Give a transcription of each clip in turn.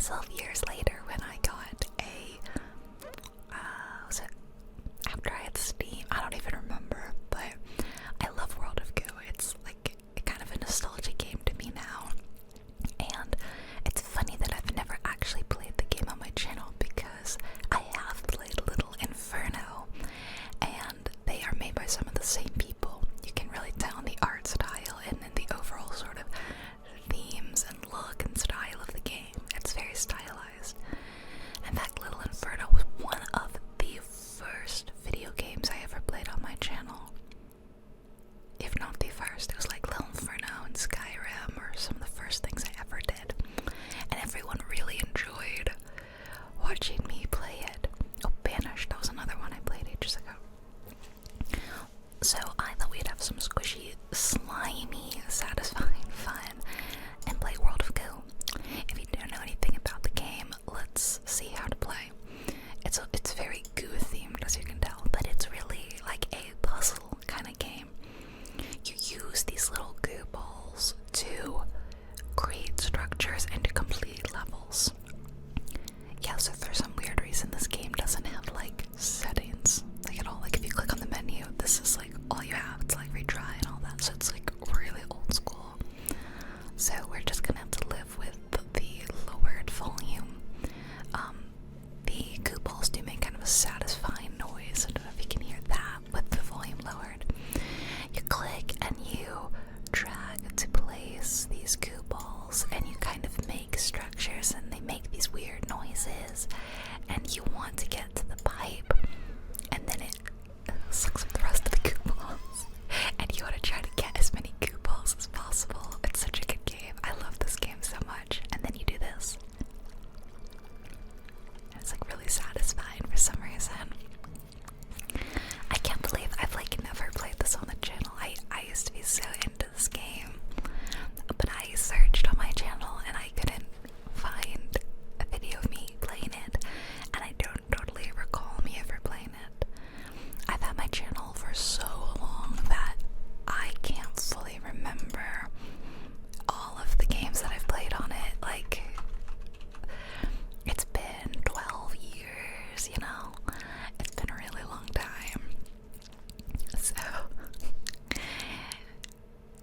myself years later when I got a, was it after I had Steam? I don't even remember, but I love World of Goo. It's like kind of a nostalgic game to me now. And it's funny that I've never actually played the game on my channel because I have played Little Inferno, and they are made by some of the same people. You can really tell in the art style and in the overall sort of themes and look and style of the game. It's very stylized. In fact, Little Inferno was one of the first video games I ever played on my channel. If not the first. It was like Little Inferno and Skyrim or some of the first things I ever did. And everyone really enjoyed watching me play it. Oh, Banished, that was another one I played ages ago. So I thought we'd have some squishy, slimy, satisfying fun and play World of Goo. If you don't know anything about the game, let's see how to play. It's very Goo themed, as you can tell, but it's really like a puzzle kind of game. You use these little goo balls to create structures and to complete levels. Yeah, so for some weird reason this game doesn't have like settings like at all. Like if you click on the menu, this is like all you have. It's like retry and all that, so it's like really old school. So we're just gonna have to live with the lowered volume. The goo balls do make kind of a satisfying noise. I don't know if you can hear that with the volume lowered. You click and you drag to place these goo balls, and you kind of make structures, and they make these weird noises, and you want to get to the pipe, and then it sucks up the rest of the goo balls, and you want to try to get as many goo balls as possible. It's such a good game. I love this game so much. And then you do this, and it's like really satisfying for some reason. I can't believe I've like never played this on the channel. I used to be so into this game, but I searched on my channel and I couldn't find a video of me playing it, and I don't totally recall me ever playing it. I've had my channel for so long that I can't fully remember all of the games that I've played on it. Like, it's been 12 years, you know? It's been a really long time. So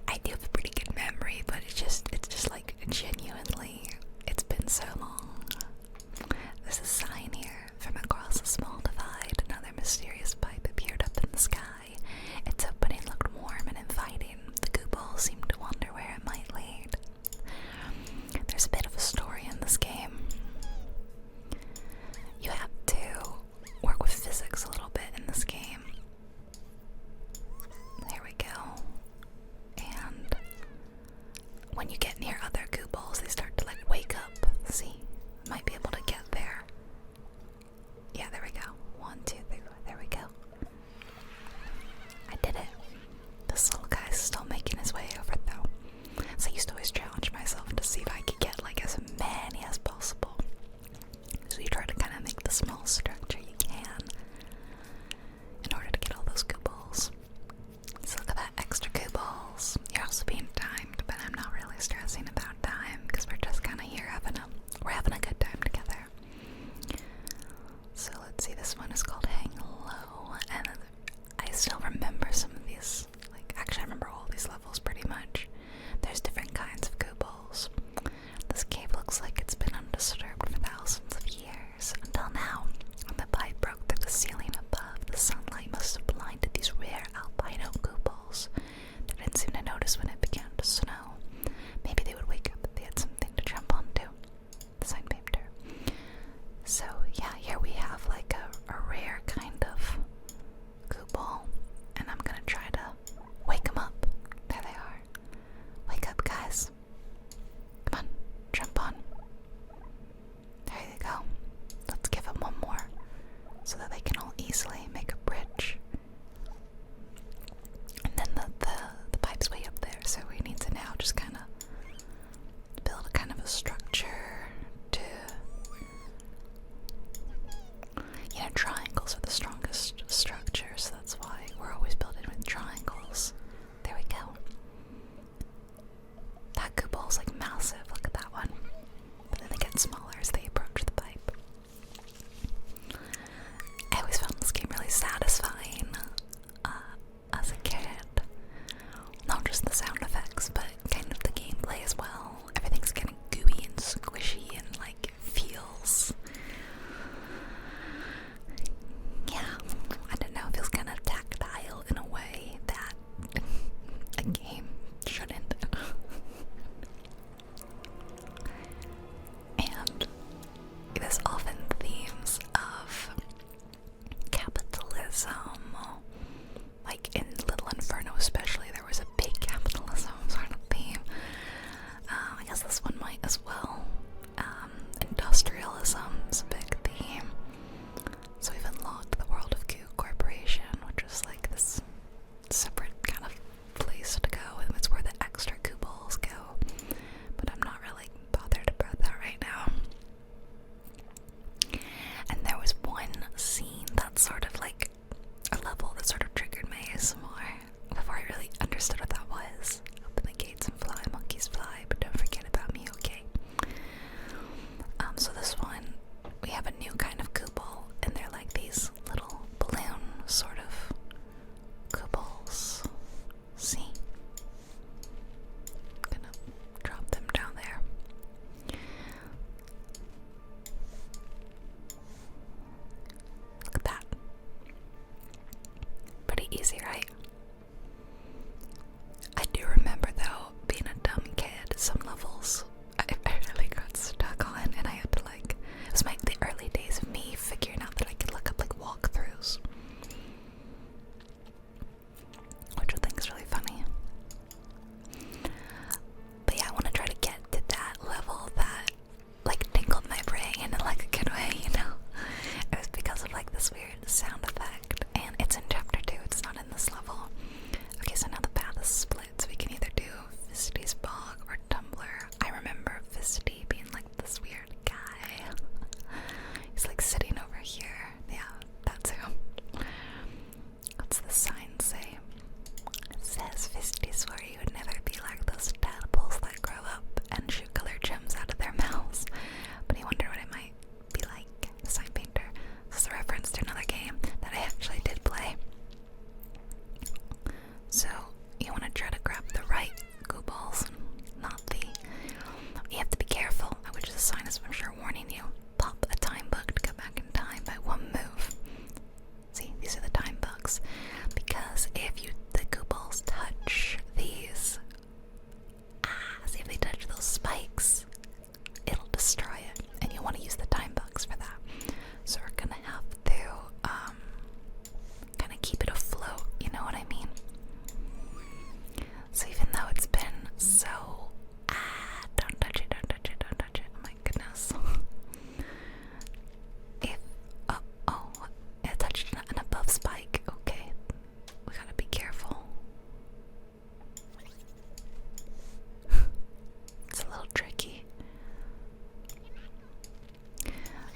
I do have a pretty good memory, but it's just like genuinely, it's been so long. There's a sign here: from across a small divide, another mysterious pipe appeared up in the sky. Its opening looked warm and inviting. The goo balls seemed to wonder where it might lead. There's a bit of a story in this game. You have to work with physics a little bit in this game. There we go. And when you get near other goo balls, they start to like wake up. See? Might be able to get there. Yeah, there we go. 1, 2, 3, 4. There we go.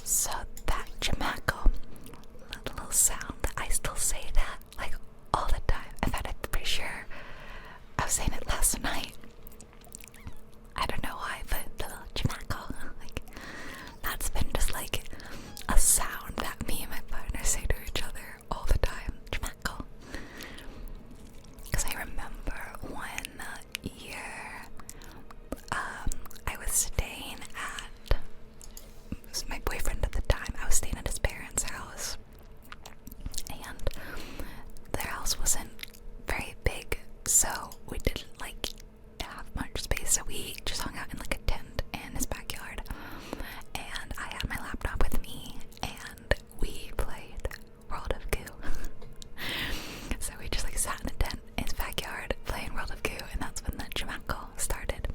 So that Jamaco, little sound, I still say that like all the time. In fact, I'm pretty sure I was saying it last night. I don't know why, but the little Jamaco, like, that's been just like a sound that me and my partner say to each other all the time. Jamaco. Because I remember one year, I was staying at, it was my boyfriend at the time, I was staying at his parents' house, and their house wasn't very big, so we didn't like have much space, so we just hung out in like a tent in his backyard, and I had my laptop with me, and we played World of Goo. So we just like sat in a tent in his backyard playing World of Goo, and that's when the Jamaco started.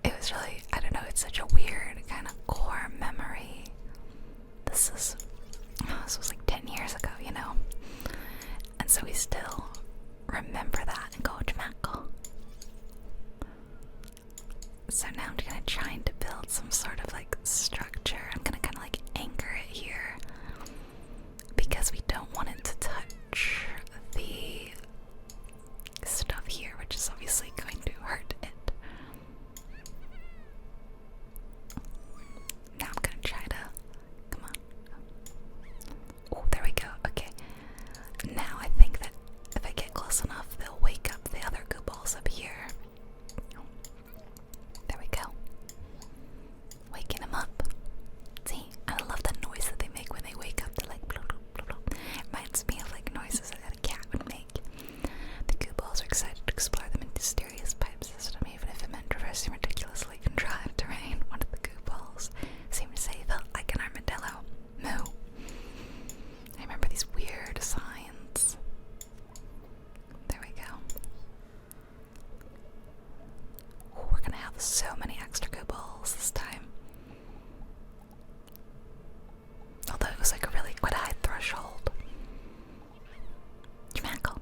It was really, I don't know, it's such a weird kind of core memory. This was like 10 years ago, you know? And so we still remember that and go, Jamaco. So now I'm gonna try to build some sort of like structure. I'm gonna kind of like anchor it here because we don't want it to touch the stuff here, which is obviously going to hurt it. Now I'm gonna try to, come on. Oh, there we go. Okay. Now I think that if I get close enough, they'll wake up the other goo balls up here. There we go. Waking them up. See, I love the noise that they make when they wake up. They're like, bloop, bloop, bloop, bloop. Reminds me of like noises that a cat would make. The goo balls are excited to explore the mysterious pipe system, even if it meant traversing ridiculously contrived terrain. One of the goo balls seemed to say he felt like an armadillo. Moo. I remember these weird signs. There we go. Ooh, we're gonna have so many extra goo balls this time. Although it was like a really quite high threshold. Jamaco.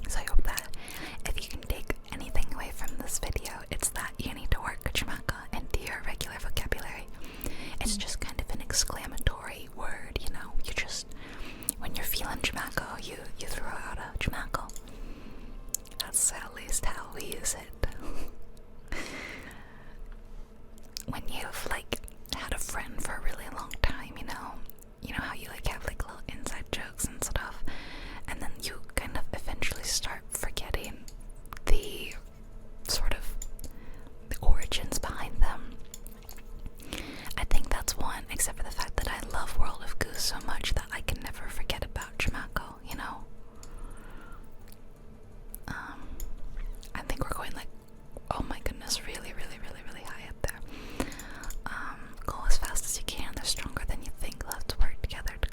So I hope that if you can take anything away from this video, it's that you need to work Jamaco into your regular vocabulary. It's just kind of an exclamatory word, you know. You just, when you're feeling Jamaco, you throw out a Jamaco. That's at least how we use it. When you've like had a friend for a really long time, you know how you like have like little inside jokes and stuff, and then you kind of eventually start forgetting the sort of the origins behind them. I think that's one, except for the fact that I love World of Goo so much that I can never forget about Jamaco, you know? I think we're going like, oh my goodness, really, really, really, really high up there. Go as fast as you can. They're stronger than you think. They'll have to work together to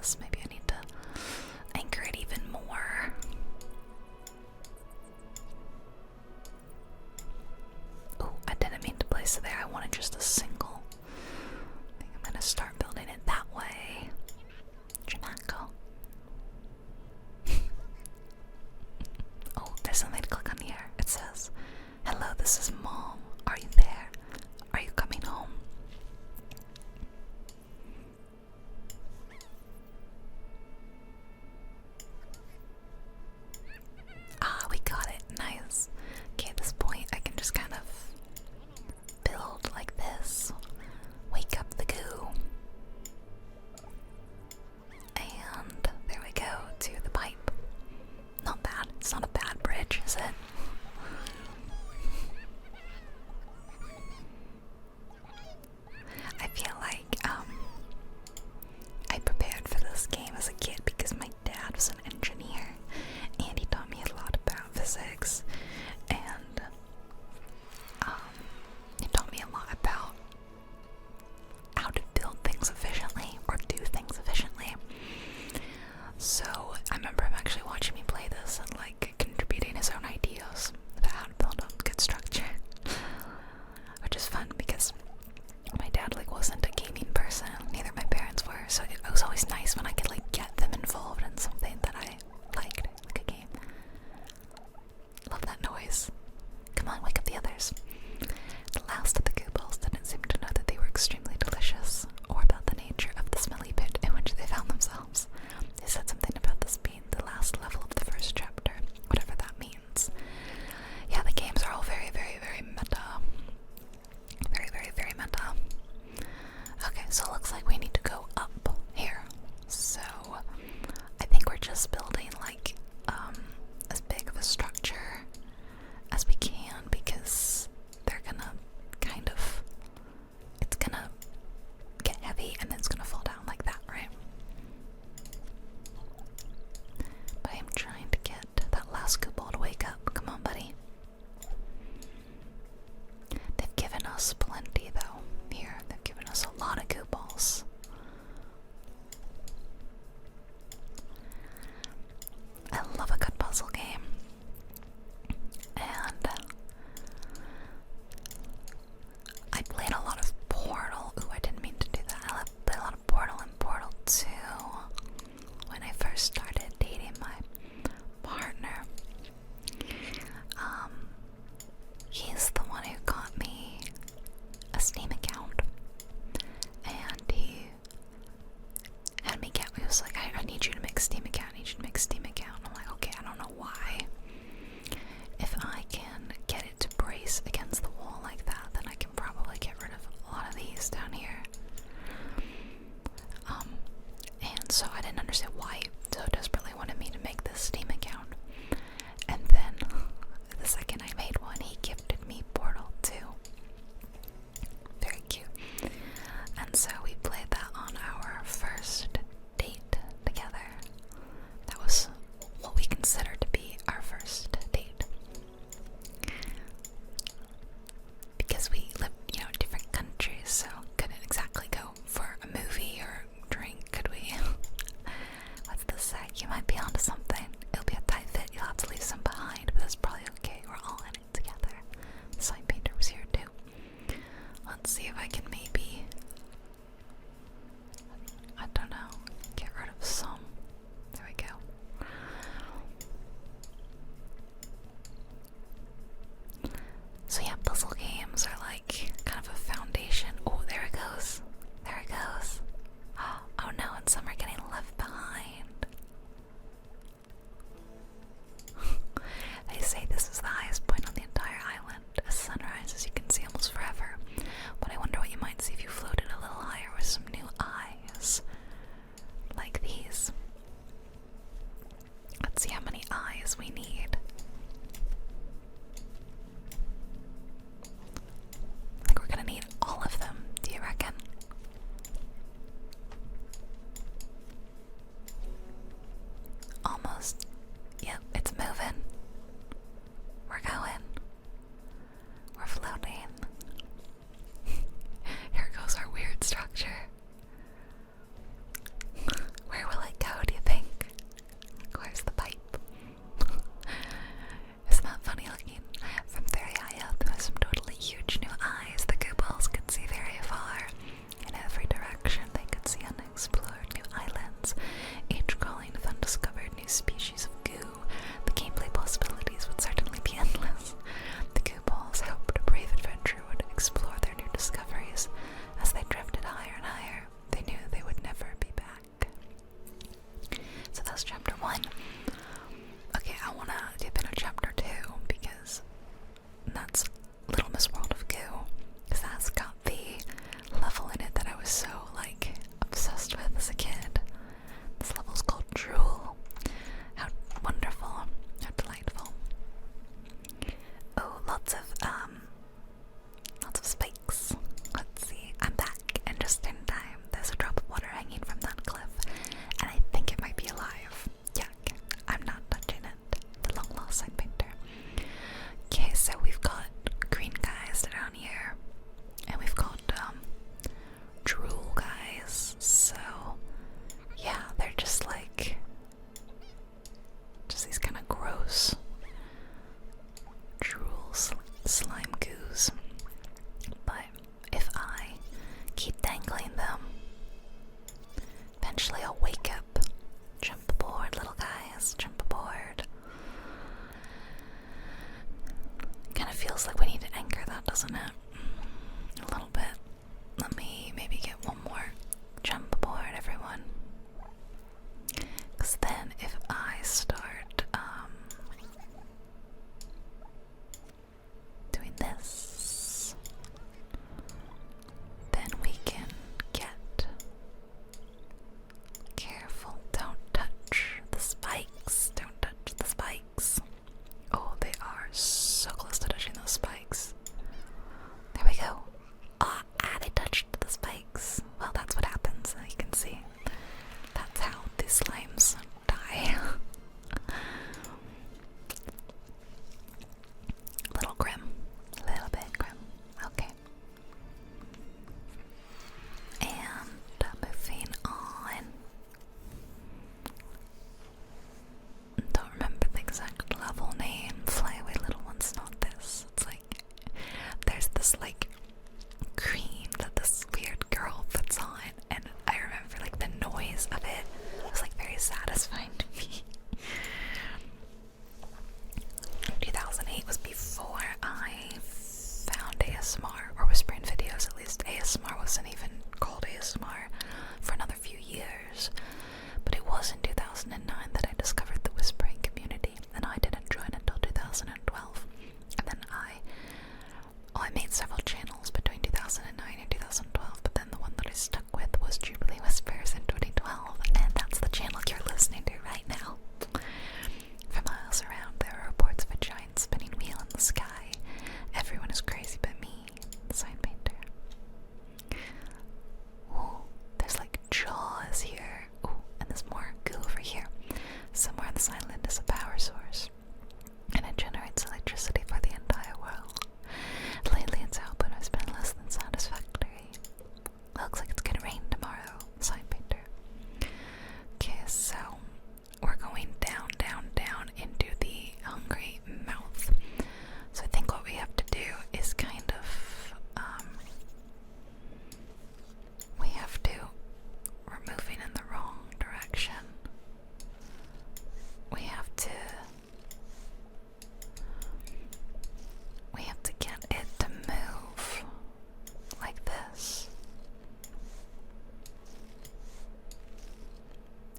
this. Maybe I need to anchor it even more. Oh, I didn't mean to place it there. I wanted just a single. I think I'm gonna start building it that way. Janako. Oh, there's something to click on here. It says, "Hello, this is Mom. Are you there? Are you coming home?" Ah, we got it. Nice. Okay, at this point, I can just kind of build like this. Wake up the goo. And there we go to the pipe. Not bad. It's not a bad bridge, is it? I feel like I prepared for this game as a kid because my dad was an engineer and he taught me a lot about physics, and he taught me a lot about how to build things efficiently or do things efficiently. So I remember him actually watching me play this and like contributing his own ideas about how to build a good structure, which is fun because my dad like wasn't a gaming person, neither my parents were, so it was always nice when I could like get them involved in something that I liked, like a game. Love that noise. Come on, wake up the others. The last of the goo balls didn't seem to know that they were extremely delicious, or about the nature of the smelly pit in which they found themselves. They said something about this being the last level of the first chapter, whatever that means. Yeah, the games are all very, very, very meta. Very, very, very meta. Okay, so it looks like we need to go up here. So I think we're just building like as big of a structure as we can, because they're gonna kind of, it's gonna get heavy and then it's gonna fall down like that, right? But I'm trying to get that last goo ball to wake up. Come on, buddy. They've given us plenty though. Here, they've given us a lot of goo balls. I love a good puzzle game. And I played a lot of Portal. Ooh, I didn't mean to do that. I played a lot of Portal and Portal 2 when I first started dating my partner. He's the one who got me a Steam account, and he had me get, he was like, I need you to make a Steam account, I need you to make a Steam account. And I'm like, okay, I don't know why. If I can get it to brace against the wall like that, then I can probably get rid of a lot of these down here. And so I didn't understand why he so desperately wanted me to make this Steam account. And then the second I made one, he gifted me Portal 2. Very cute. And so we played that on our first date together. That was what we considered to be our first date. Because we lived, in different countries, so couldn't exactly go for a movie or drink, could we? What's this say? You might be onto something. It'll be wake up. Jump aboard, little guys. Jump aboard. Kind of feels like we need to anchor that, doesn't it? A little bit. Let me maybe get one more. Jump aboard, everyone. Because then if I start doing this, then we can get careful. Don't touch the spikes. Don't touch the spikes. Oh, they are so close to touching those spikes. There we go. Oh, they touched the spikes. Well, that's what happens. You can see. That's how these slimes die. Little grim. A little bit grim. Okay. And moving on. Don't remember the exact level name. Fly away, little one's not this. It's like there's this like cream that this weird girl puts on, and I remember like the noise of it was like very satisfying to me. 2008 was before I found ASMR, or whispering videos at least. ASMR wasn't even called ASMR for another few years, but it was in 2009 that I discovered the whispering community, and I didn't join until 2012. And then I made several channels between 2009 and 2012, but then the one that I stuck with was JubileeWhispers in 2012, and that's the channel you're listening to right now. For miles around, there are reports of a giant spinning wheel in the sky. Everyone is crazy but me, the sign painter. Ooh, there's like jaws here. Ooh, and there's more goo over here. Somewhere on this island is a power source, and it generates electricity for the entire world. Lately, its output has been less than satisfactory. Looks like it's gonna rain tomorrow, sign painter. Okay, so we're going down, down, down into the hungry mouth. So I think what we have to do is kind of, we have to, we're moving in the wrong direction. We have to get it to move like this.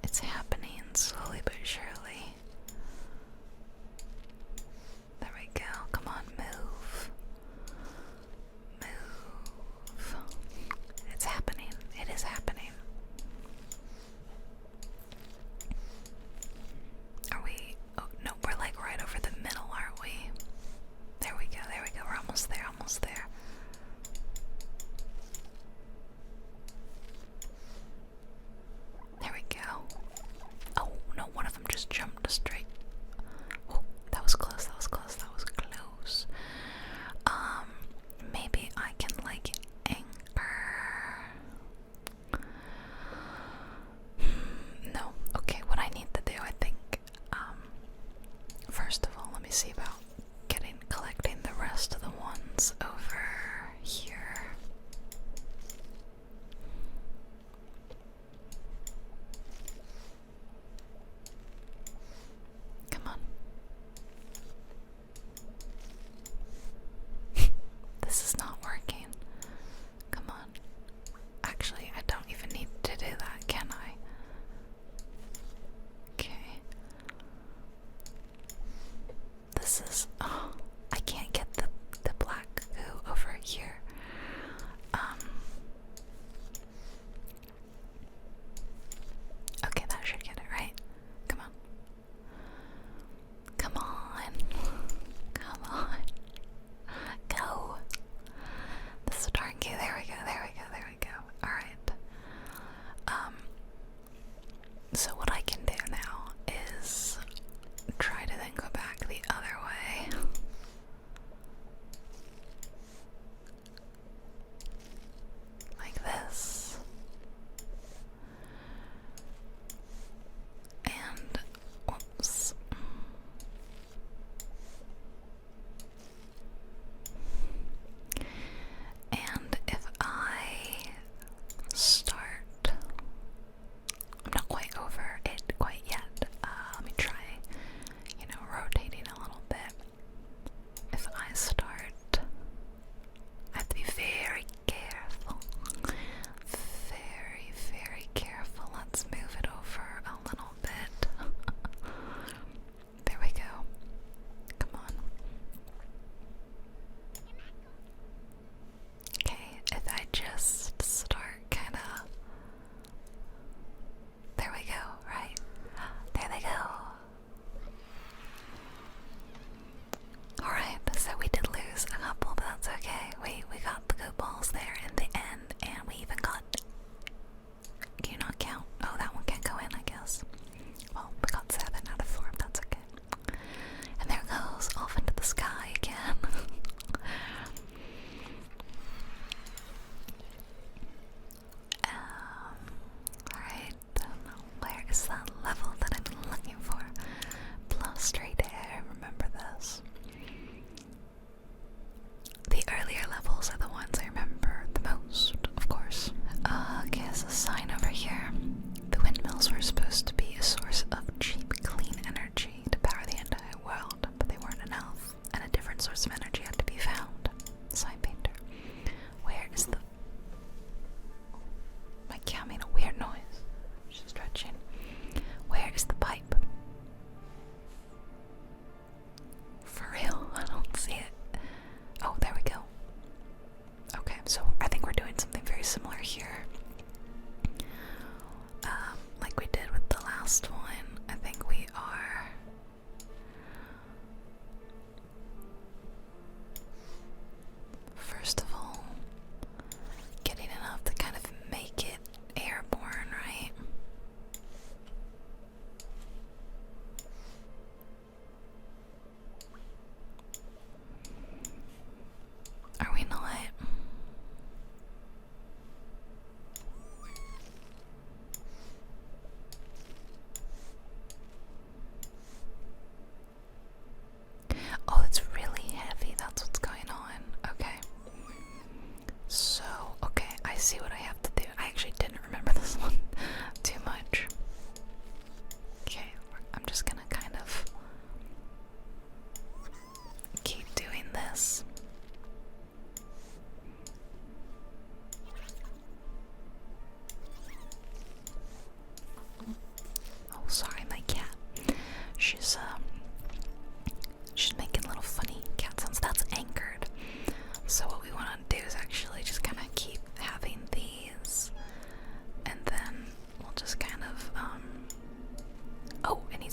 It's happening slowly but surely. There we go. Come on, move. Move. It's happening. It is happening. Are we? Oh, no, we're like right over the middle, aren't we? There we go, there we go. We're almost there, almost there. There we go. Oh, no, one of them just jumped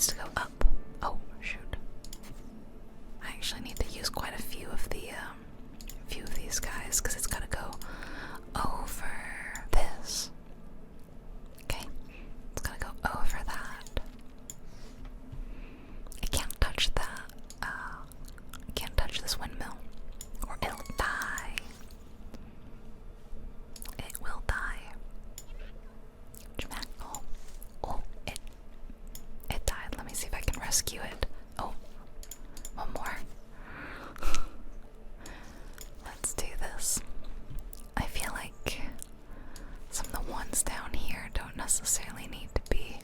needs to go up. Oh, shoot. I actually need to use quite a few of the, these guys, because it's gotta go over this. Okay, it's gotta go over that. I can't touch that, can't touch this windmill, or it'll die. It will die. Oh, oh, it died. Let me see if I can rescue it. Oh, one more. Let's do this. I feel like some of the ones down here don't necessarily need to be,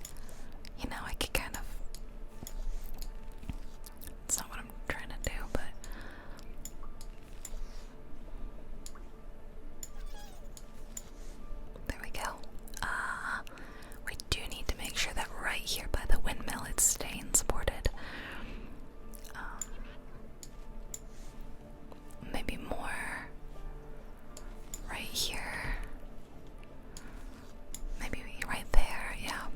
you know, I could kind of, it's not what I'm trying to do, but there we go. We do need to make sure that right here by the windmill it's staying supported. Maybe more right here. Maybe right there, yeah.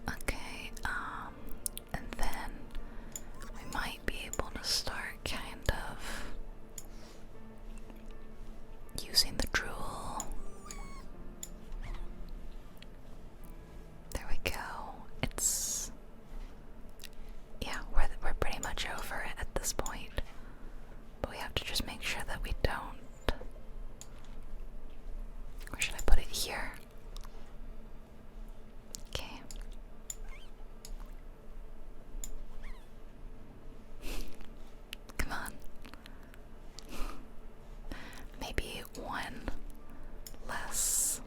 Okay, and then we might be able to start kind of using the drool. There we go. It's, yeah, we're pretty much over it at this point. But we have to just make sure that we don't. Or should I put it here? Okay. Come on. Maybe one less.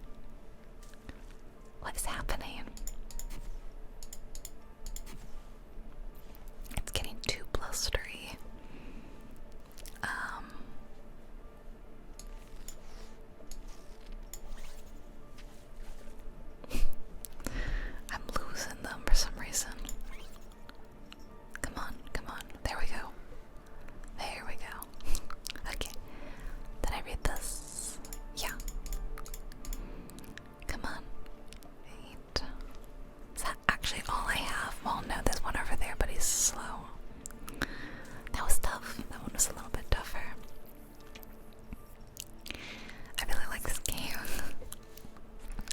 What is happening? It's getting too blustery. I'm losing them for some reason. Come on, come on. There we go. There we go. Okay. Did I read this? Yeah. Come on. 8. Is that actually all I have? Well, no, there's one over there, but he's slow. That was tough. That one was a little bit tougher. I really like this game.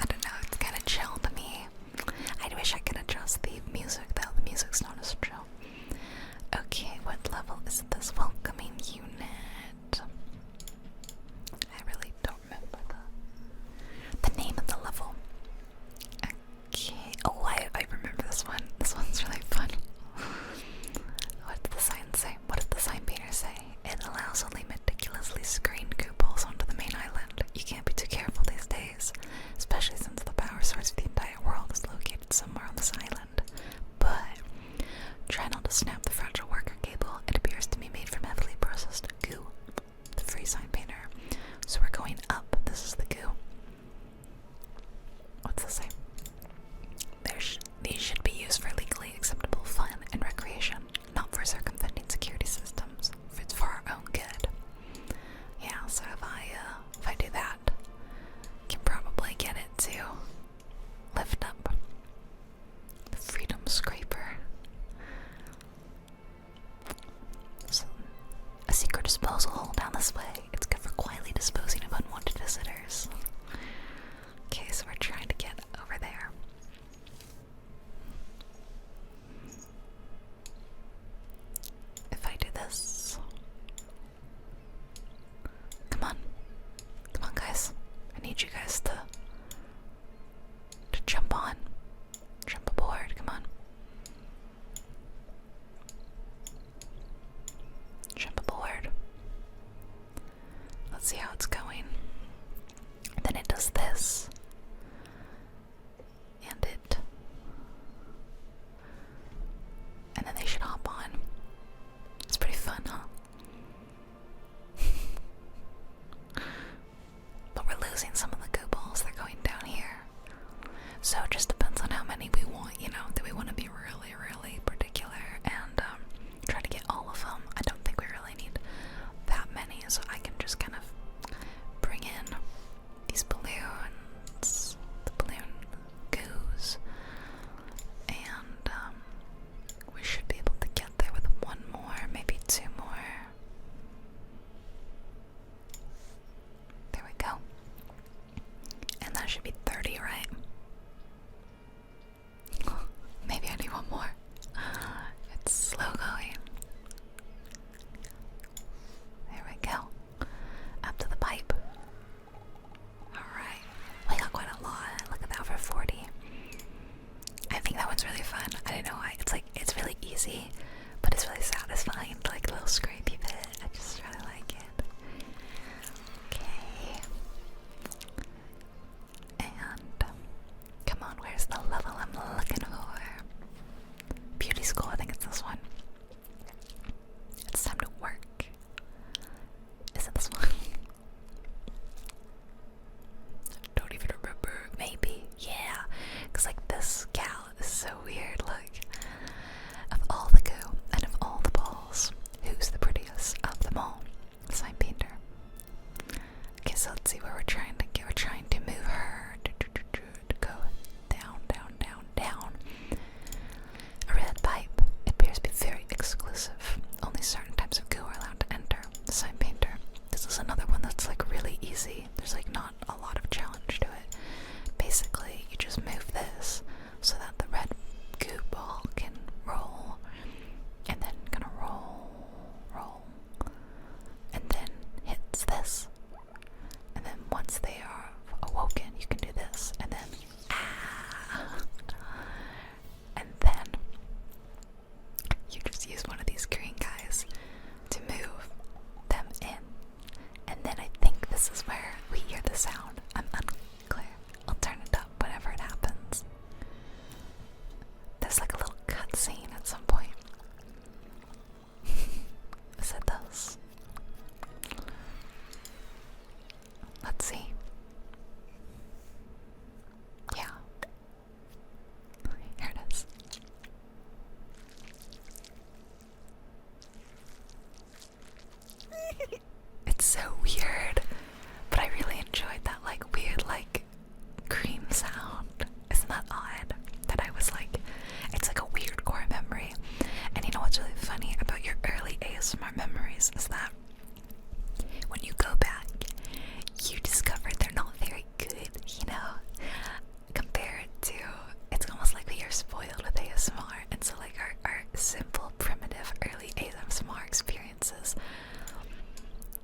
I don't know, it's kind of chill to me. I wish I could adjust the music, though. The music's not as chill. Okay, what level is this welcoming unit? I really don't remember the name of the level. Okay. Oh, I remember this one. This one's really fun. What does the sign say? What does the sign painter say? It allows only meticulously screened cupoles onto the main island. You can't be too careful these days, especially since the power source of the entire world is located somewhere on this island. But try not to snap the fragile worker cable. It appears to be made from heavily processed goo. The free sign painter. So we're going up. This is the goo. What's this say? These should be used for legally acceptable fun and recreation, not for circumventing security systems. It's for our own good. Yeah, so if I do that, I can probably get it to lift up the freedom scraper. So, a secret disposal hole down this way. It's good for quietly disposing of unwanted visitors. Okay, so we're trying to get over there. If I do this. Come on. Come on, guys. I need you guys to jump on. Jump aboard. Come on. don't know why. It's like, it's really easy, but it's really satisfying, like a little scrapey bit. I just really like it. Okay. And, come on, where's the level I'm looking for? Beauty school, I think it's this one. It's time to work. Is it this one? Don't even remember. Maybe. Yeah. Because, like, this gal is so weird. Look. Of all the goo and of all the balls, who's the prettiest of them all? Sign painter. Okay, so let's see where we're trying to get. We're trying to move her to go down, down, down, down. A red pipe. It appears to be very exclusive. Only certain types of goo are allowed to enter. Sign painter. This is another one that's like really easy. There's like not a lot of challenge to it. Basically, you just move this so that the red goo ball can roll, and then gonna roll, and then hits this. And then once they are awoken, you can do this, and then and then you just use one of these green guys to move them in. And then I think this is where we hear the sound. I'm unclear. I'll turn it up whenever it happens. There's like a little cutscene at some point. Is it this? Let's see. Yeah. Here it is. It's so weird, but I really enjoyed that like weird like cream sound. Isn't that odd? That I was like, it's like a weird core memory. And you know what's really funny about your early ASMR memories is that when you go back, you discover they're not very good, you know? Compared to, it's almost like we are spoiled with ASMR. And so like our simple, primitive, early ASMR experiences,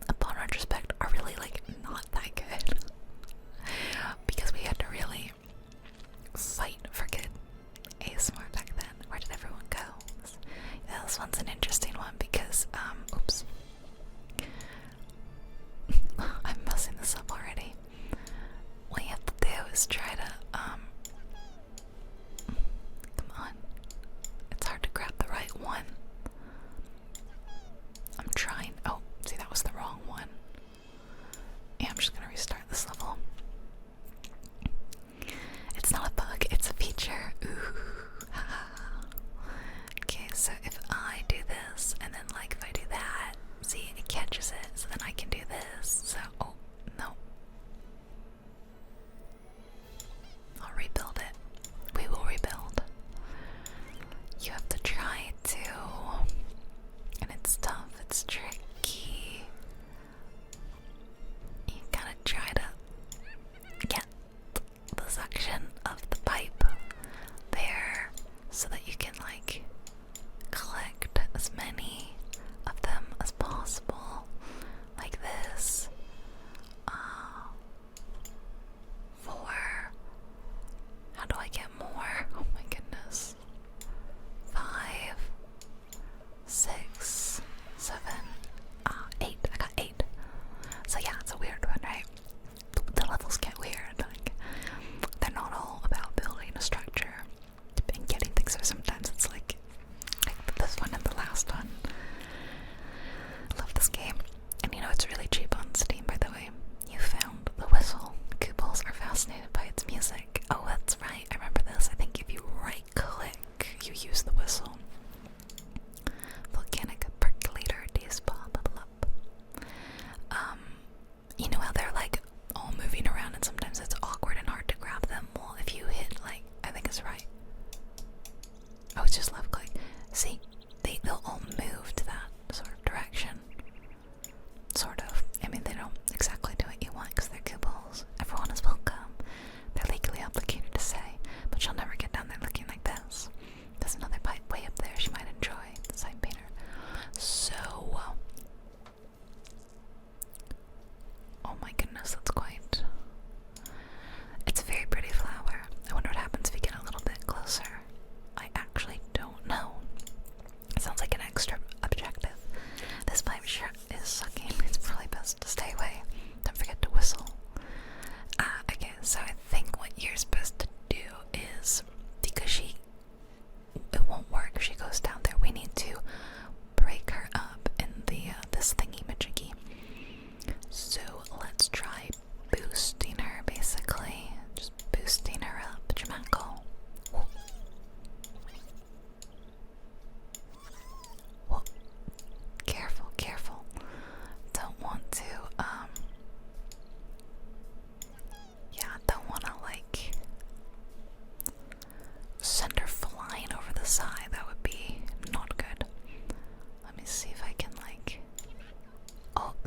upon retrospect, are really like not that good. Because we had to really fight for good ASMR back then. Where did everyone go? Yeah, this one's an interesting one because, oops. I'm messing this up already. What you have to do is try to, come on. It's hard to grab the right one. I'm trying. Oh, see, that was the wrong one. Yeah, I'm just gonna restart this level. It's not a bug, it's a feature. Ooh, haha. Okay, so if I do this, and then like if I do that, see, it catches it, so then I can do this. So, oh, no. I'll rebuild it. We will rebuild. You have to try to, and it's tough, it's tricky. You gotta try to get the suction of the pipe there so that you can like collect as many of them as possible, like this. How do I get more? Oh my goodness. 5, 6, 7, 8. I got 8. So yeah, it's a weird one, right? The levels get weird. Like, they're not all about building a structure and getting things. So sometimes it's like this one and the last one. I love this game. And you know, it's really cheap on Steam, by the way. You found the whistle. Goopals are fascinated by its music. Oh, that's right. I remember this. I think if you right click, you use the whistle. Volcanic percolator, despa, bubble up. You know how they're like all moving around and sometimes it's awkward and hard to grab them? Well, if you hit like, I think it's right. Oh, it's just left click. See, they'll all move to that sort of direction. Sort of. I mean, they don't exactly do what you want because they're goopals. Everyone is welcome. They're legally obligated to say, but you'll never get down there looking like this. There's another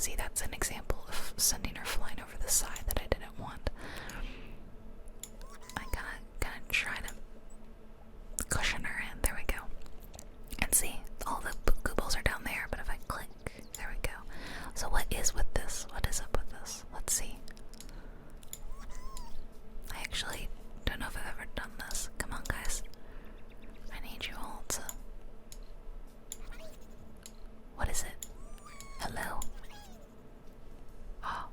See, that's an example of sending her flying over the side that I didn't want. I gotta try to cushion her in. There we go. And see, all the Goobles are down there, but if I click, there we go. So what is with this? What is up with this? Let's see. I actually don't know if I've ever done this. Come on, guys. I need you all to... What is it? Hello? Oh,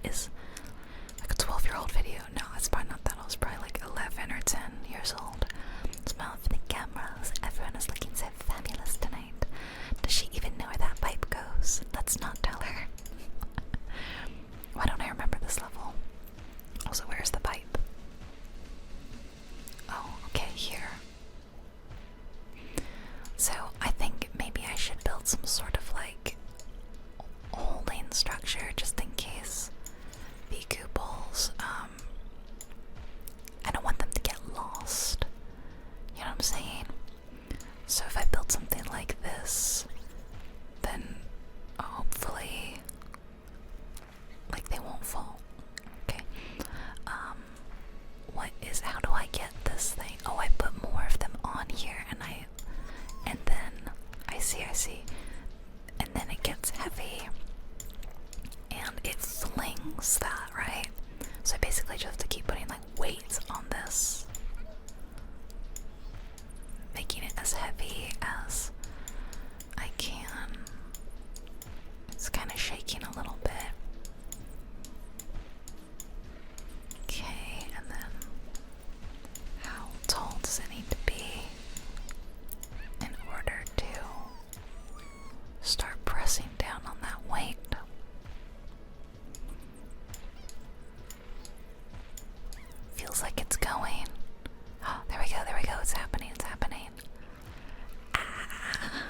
is like a 12-year-old video. No, it's probably not that old. It's probably like 11 or 10 years old. Smile for the cameras. Everyone is looking so fabulous tonight. Does she even know where that pipe goes? Let's not tell her. Why don't I remember this level? Also, where's the pipe? Oh, okay, here. So, I think maybe I should build some sort of like holding structure just in case the goo balls, I don't want them to get lost. You know what I'm saying? So if I build something like this, then hopefully, like, they won't fall. Okay. How do I get this thing? Oh, I put more of them on here, and then I see. And then it gets heavy, and it flings that, right? So I basically just have to keep putting like weights on this, making it as heavy as I can. It's kind of shaking a little bit. Okay, and then how tall does it need to be in order to start pressing down on that weight? Feels like it's going. Oh, there we go, it's happening. Ah.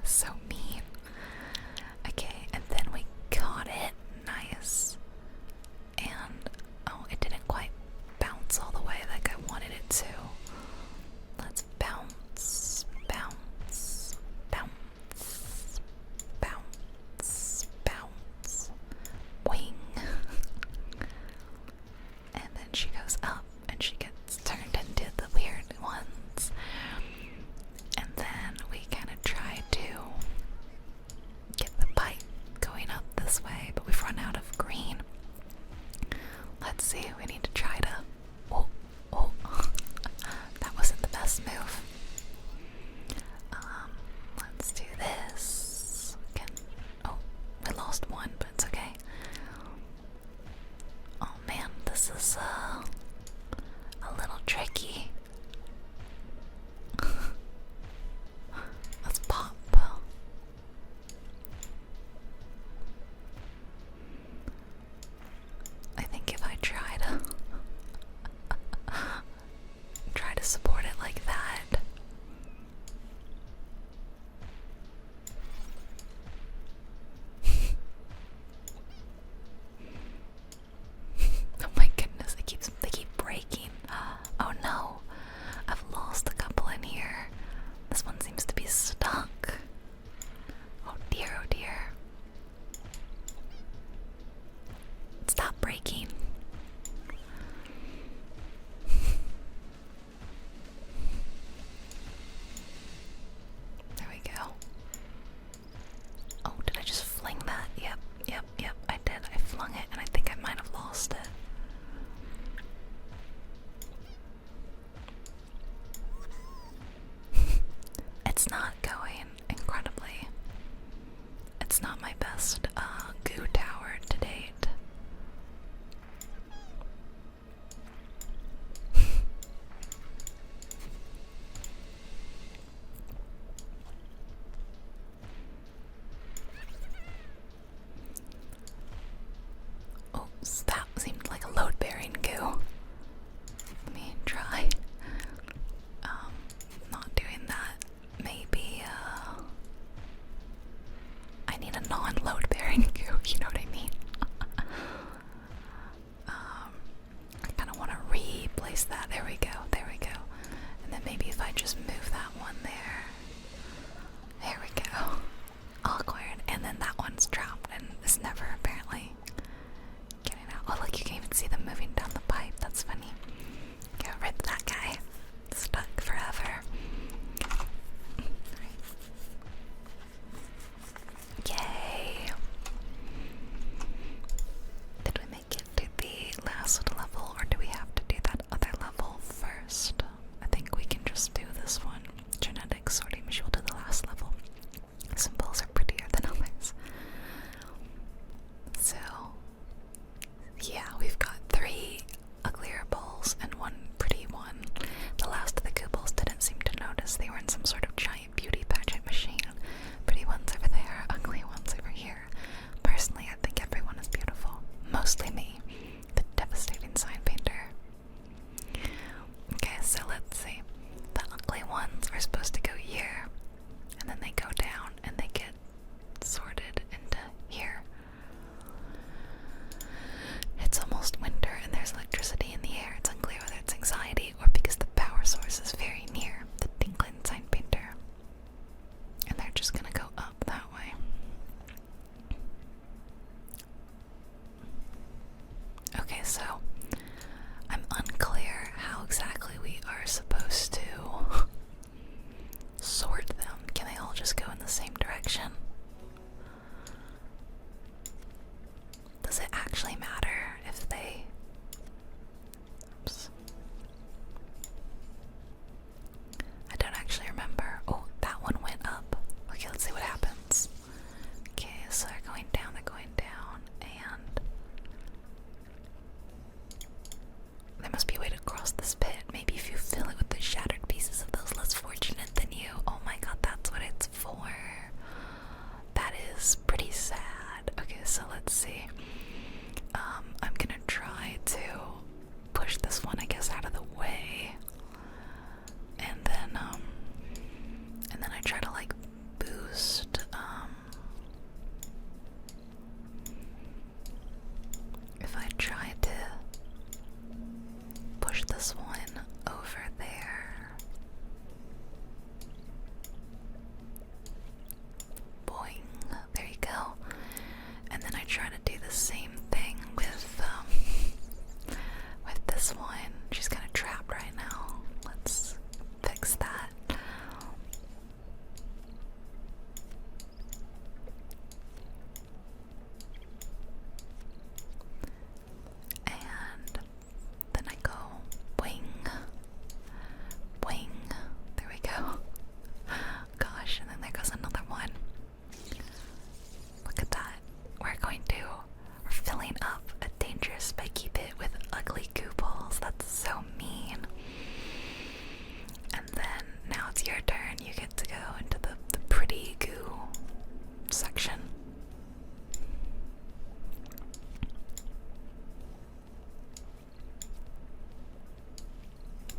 So mean. Okay, and then we got it. Nice. And, oh, it didn't quite bounce all the way like I wanted it to. Let's bounce. Wing. And then she goes up and she gets turned into the weird ones. And then we kind of try to get the pipe going up this way, but we've run out of green. Let's see, we need to try to. Oh, that wasn't the best move. Let's do this. Oh, we lost one, but it's okay. Oh man, this is a little tricky. Let's pop. I think if I try to support it like that. Oh my goodness, they keep breaking. Oh no, I've lost a couple in here. This one seems to be stuck. Oh dear. Stop breaking. There we go. Oh, did I just fling that? Yep, I did. I flung it, and I think I might have lost it. It's not going incredibly. It's not my best goo tower to date. Oops, that seemed like a load-bearing goo. Let me try. Not doing that. Maybe, I need a non-load-bearing goo, you know what I mean? I kind of want to replace that. There we go. And then maybe if I just move that one there. There we go. Awkward. And then that one's trapped and is never apparently getting out. Oh look, you can even see them moving down the pipe. That's funny. Get rid of that guy. Stuck forever. Yay! Did we make it to the last level, or do we have to do that other level first? I think we can just do this one. Genetic so I'm unclear how exactly we are supposed to sort them. Can they all just go in the same direction? Does it actually matter if they... Oops. I don't actually remember. Oh, that one went up. Okay, let's see what happens. Okay, so they're going down, and there must be a way to cross this pit. Maybe if you fill it with the shattered pieces of those less fortunate than you. Oh my god, that's what it's for. That is pretty sad. Okay, so let's see. I'm gonna try to push this one, I guess, out of the way. And then I try to like boost, if I try to push this one over there. Boing. There you go. And then I try to do the same thing with this one. She's kind of trapped right now. Let's fix that. And then I go wing, wing. There we go. Gosh, and then there goes another one. Look at that. We're filling up a dangerous spiky pit with ugly goo balls. That's so mean. And then now it's your turn. You get to go into the pretty goo section.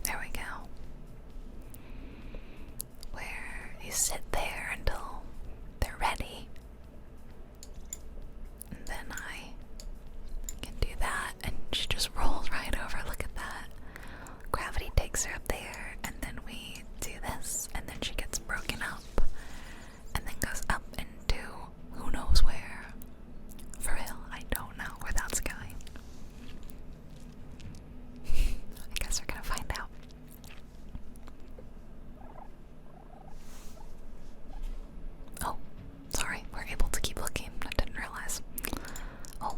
There we go. Where you sit there until they're ready. And then I can do that, and she just rolls right over. Look at that. Gravity takes her up there, and then we do this, and then she gets broken up, and then goes up into who knows where. For real, I don't know where that's going. I guess we're gonna find out. Oh, sorry, we're able to keep looking. I didn't realize. Oh,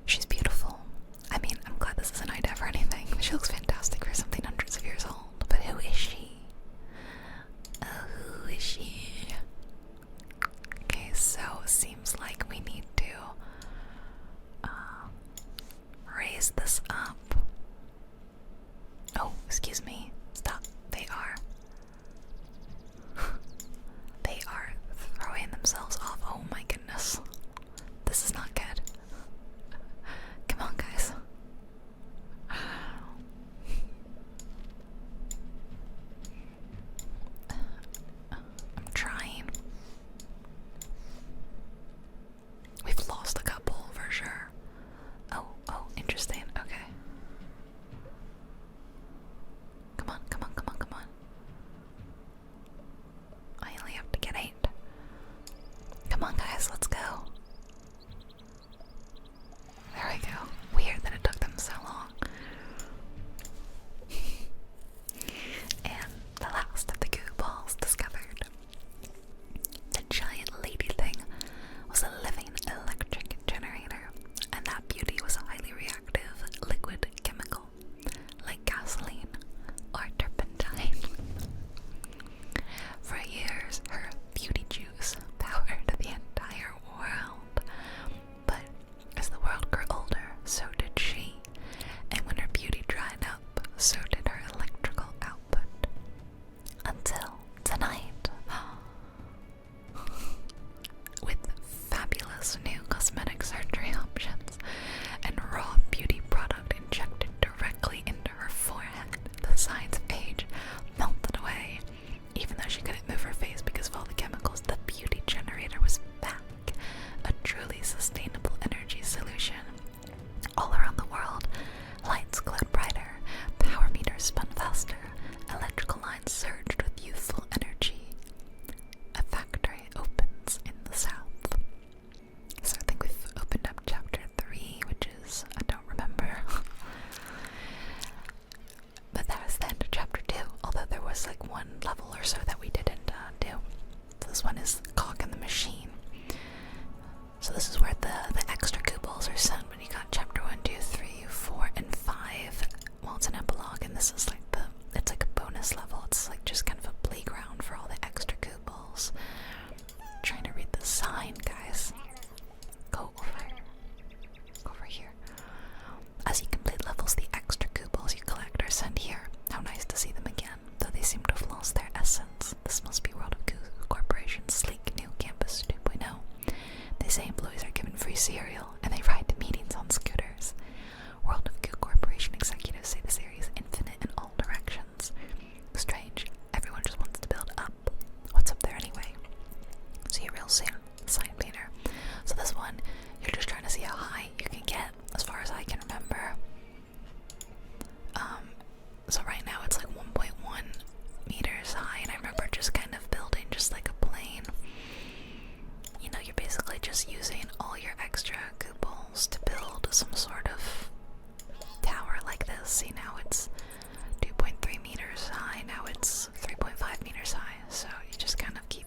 she's beautiful. I mean, I'm glad this isn't IDEF or anything. She looks fantastic for something hundreds of years old. But who is she? Oh, who is she? Okay, so seems like we need to raise this up. Oh, excuse me. Stop. They are throwing themselves off. Oh my goodness. This is not good. Come on, guys. I'm trying. We've lost a couple for sure. Oh, interesting. Okay. Come on. I only have to get 8. Come on, guys, let's go. There we go. Weird that it took them so long. And the last of the goo balls discovered. The giant lady thing was a living electric generator, and that beauty was a highly reactive liquid chemical, like gasoline or turpentine. For years, her beauty juice powered the entire world. But as the world grew older, so did she. And when her beauty dried up, so did her electrical output. Until tonight. With fabulous new cosmetic surgery options and raw beauty product injected directly into her forehead, the signs of age melted away. Even though she couldn't move her face because of all the chemicals, the beauty generator was back. A truly sustainable energy solution. All around the world, lights glowed brighter, power meters spun faster, electrical lines surged with youthful energy. A factory opens in the south. So say employees are given free cereal, and they ride to meetings on scooters. World of Goo Corporation executives say this area is infinite in all directions. Strange. Everyone just wants to build up. What's up there anyway? See you real soon. Sign painter. So this one, you're just trying to see how high you can get, as far as I can remember. So right now it's like 1.1 meters high, and I remember just kind of building just like a plane. You know, you're basically just using all your extra goo balls to build some sort of tower like this. See, now it's 2.3 meters high, now it's 3.5 meters high, so you just kind of keep